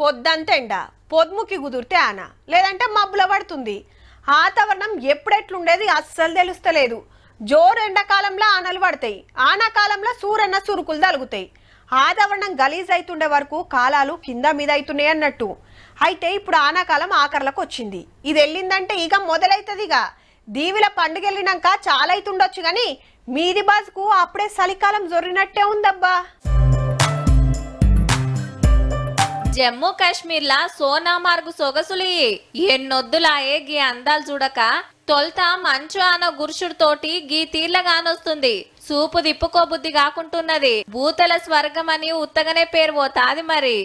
పొద్దంతెండ పొద్దుముకి కుదిరితే ఆన లేదంటే మబ్బుల పడుతుంది. వాతావరణం ఎప్పుడెట్లుండేది అస్సలు తెలుస్తలేదు. జోరు ఎండాకాలంలో ఆనలు పడతాయి, ఆనాకాలంలో సూరన్న సురుకులు తలుగుతాయి. వాతావరణం గలీజ్ అవుతుండే వరకు కాలాలు కింద మీద అవుతున్నాయి అన్నట్టు. అయితే ఇప్పుడు ఆనాకాలం ఆఖర్లకు వచ్చింది. ఇది వెళ్ళిందంటే ఇక మొదలైతుంది. ఇక దీవిల పండుగ వెళ్ళినాక చాలా అవుతుండొచ్చు కానీ మీది బాజుకు అప్పుడే చలికాలం జొరినట్టే ఉందబ్బా. జమ్మూ కాశ్మీర్ లా సోనామార్గు సొగసులు ఎన్నొద్దులాయే గీ అందాలు చూడక తొల్త మంచు ఆన గురుషుడితోటి గీ తీర్లగానొస్తుంది. సూపు దిప్పుకోబుద్ధి కాకుంటున్నది. భూతల స్వర్గం అని ఉత్తగనే పేరు పోతాది. మరి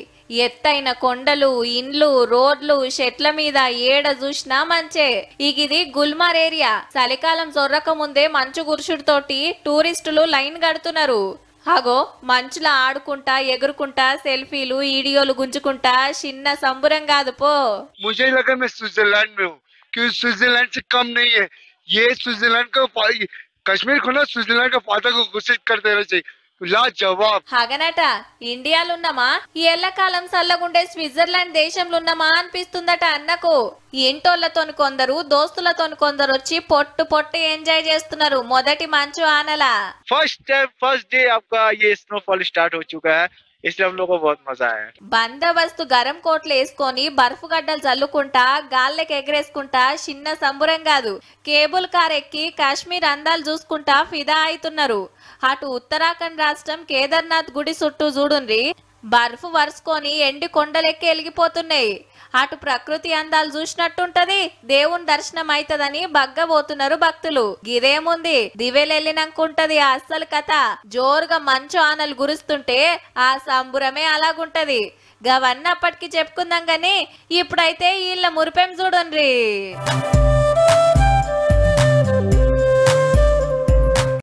ఎత్తైన కొండలు, ఇండ్లు, రోడ్లు, చెట్ల మీద ఏడ చూసినా మంచే. ఇది గుల్మార్ ఏరియా. చలికాలం జొర్రక ముందే మంచు గురుషుడితోటి టూరిస్టులు లైన్ కడుతున్నారు. అగో మంచులా ఆడుకుంటా ఎగురుకుంటా సెల్ఫీలు వీడియోలు గుంజుకుంటా చిన్న సంబురం కాదు పో. मुझे लगा मैं स्विट्जरलैंड में हूँ, क्योंकि स्विट्जरलैंड से कम नहीं है ये। स्विट्जरलैंड को कश्मीर को ना स्विट्जरलैंड का फायदा को घोषित कर देना चाहिए. లాజవాబ్. హగనట ఇండియాలో ఉన్నామా ఈ ఎల్లకాలం సల్లగుండే స్విట్జర్లాండ్ దేశంలో ఉన్నామా అనిపిస్తుందట అన్నకు. ఇంటోళ్లతోని కొందరు దోస్తులతోని కొందరు వచ్చి పొట్టు పొట్టు ఎంజాయ్ చేస్తున్నారు మొదటి మంచు ఆనలా. फर्स्ट डे आपका ये स्नोफॉल स्टार्ट हो चुका है, इसलिए हम लोगों को बहुत मजा आया. బందోబస్తు గరం కోట్లు వేసుకొని బర్ఫ్ గడ్డలు చల్లుకుంటా గాల్లెకి ఎగరేసుకుంటా చిన్న సంబురం కాదు. కేబుల్ కార్ ఎక్కి కాశ్మీర్ అందాలు చూసుకుంటా ఫిదా అవుతున్నారు. అటు ఉత్తరాఖండ్ రాష్ట్రం కేదార్నాథ్ గుడి చుట్టూ చూడుండ్రి బర్ఫ్ వరుసుకొని ఎండి కొండలెక్కి ఎలిగిపోతున్నాయి. అటు ప్రకృతి అందాలు చూసినట్టుంటది, దేవుని దర్శనం అవుతుందని బగ్గబోతున్నారు భక్తులు. గిదేముంది దివెలెళ్ళినాకుంటది అస్సలు కథ. జోరుగా మంచు ఆనలు గురుస్తుంటే ఆ సంబురమే అలాగుంటది. గవన్నప్పటికి చెప్పుకుందాం గాని ఇప్పుడైతే వీళ్ళ మురిపెం చూడండి.